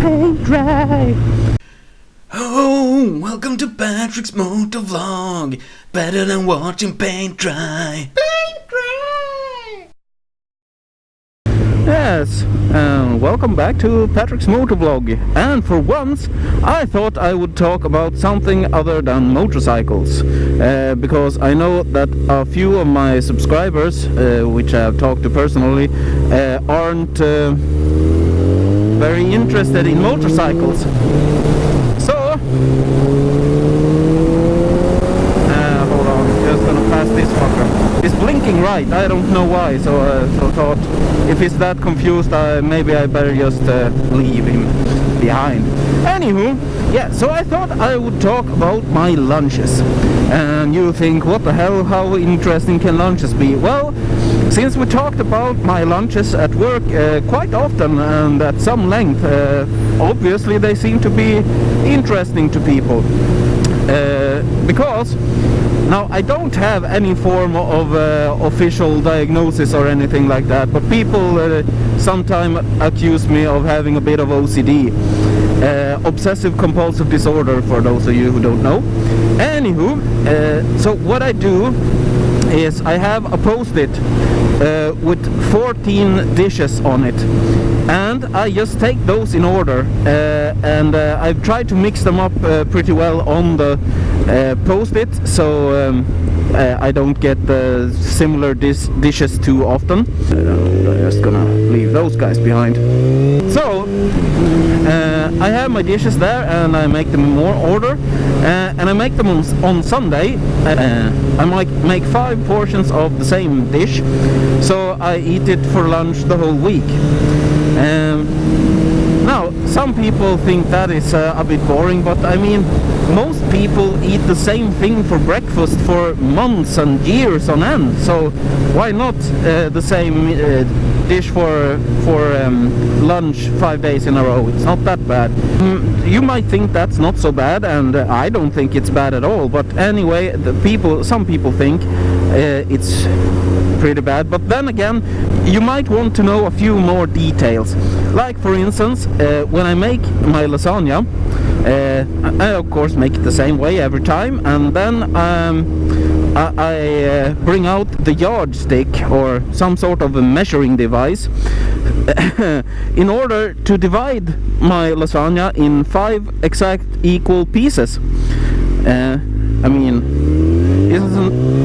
paint dry. Oh, welcome to Patrick's motovlog. Better than watching paint dry. Paint dry! Yes, welcome back to Patrick's motovlog. And for once, I thought I would talk about something other than motorcycles. Because I know that a few of my subscribers, which I have talked to personally, aren't very interested in motorcycles. So, hold on, just gonna pass this fucker. It's blinking right, I don't know why, so thought if he's that confused, maybe I better just leave him behind. Anywho, yeah, so I thought I would talk about my lunches. And you think, what the hell, how interesting can lunches be? Well, since we talked about my lunches at work quite often and at some length, obviously they seem to be interesting to people. Because now I don't have any form of official diagnosis or anything like that, but people sometimes accuse me of having a bit of OCD. Obsessive-compulsive disorder, for those of you who don't know. Anywho, so what I do is I have a post-it with 14 dishes on it, and I just take those in order, and I've tried to mix them up pretty well on the post-it, so I don't get similar dishes too often. I'm just gonna leave those guys behind. So I have my dishes there, and I make them in more order, and I make them on Sunday. I might make 5 portions of the same dish, so I eat it for lunch the whole week. Now, some people think that is a bit boring, but I mean, most people eat the same thing for breakfast for months and years on end, so why not the same dish for lunch 5 days in a row? It's not that bad. You might think that's not so bad, and I don't think it's bad at all, but anyway, some people think it's pretty bad. But then again, you might want to know a few more details. Like, for instance, when I make my lasagna, I of course make it the same way every time, and then I bring out the yardstick or some sort of a measuring device in order to divide my lasagna in 5 exact equal pieces. I mean,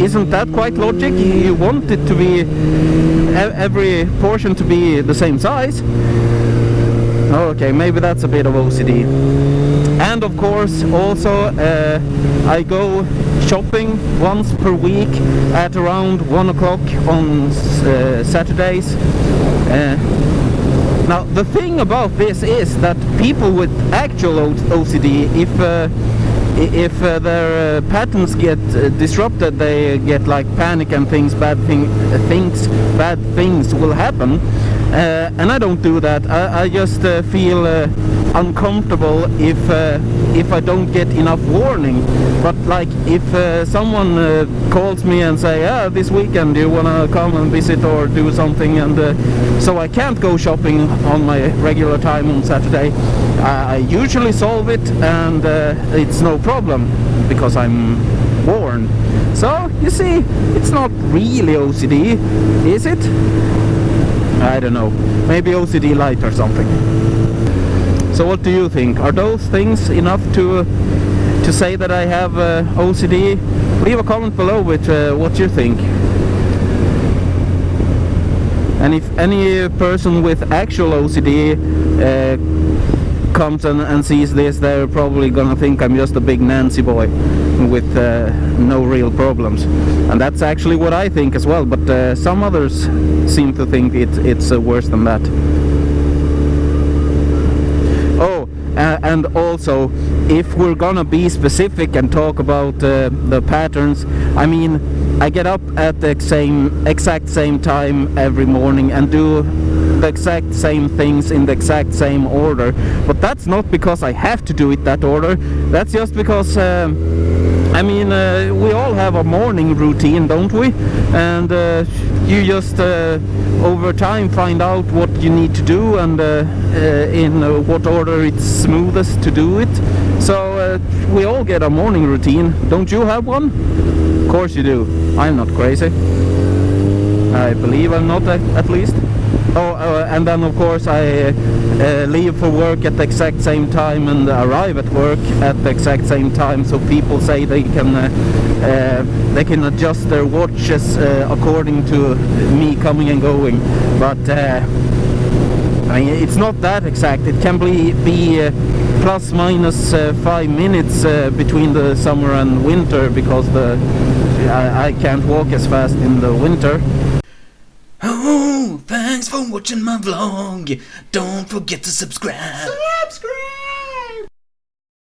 isn't that quite logic? You want it to be every portion to be the same size. Okay, maybe that's a bit of OCD. And of course, also I go shopping once per week at around 1 o'clock on Saturdays. Now, the thing about this is that people with actual OCD, if their patterns get disrupted, they get like panic and bad things will happen. And I don't do that. I just feel uncomfortable if I don't get enough warning. But like, if someone calls me and say, this weekend do you wanna come and visit or do something, and so I can't go shopping on my regular time on Saturday, I usually solve it, and it's no problem because I'm warned. So you see, it's not really OCD, is it? I don't know, maybe OCD light or something. So what do you think? Are those things enough to say that I have OCD? Leave a comment below with what you think. And if any person with actual OCD comes and sees this, they're probably gonna think I'm just a big Nancy boy with no real problems. And that's actually what I think as well, but some others seem to think it's worse than that. Oh, and also, if we're gonna be specific and talk about the patterns, I mean, I get up at the exact same time every morning and do the exact same things in the exact same order. But that's not because I have to do it that order. That's just because I mean, we all have a morning routine, don't we? And you just over time find out what you need to do and in what order it's smoothest to do it. So we all get a morning routine. Don't you have one? Of course you do. I'm not crazy. I believe I'm not, at least. Oh, and then of course I leave for work at the exact same time and arrive at work at the exact same time, so people say they can adjust their watches according to me coming and going. But I mean, it's not that exact. It can be plus minus 5 minutes between the summer and winter, because I can't walk as fast in the winter. Oh, thanks for watching my vlog. Don't forget to subscribe.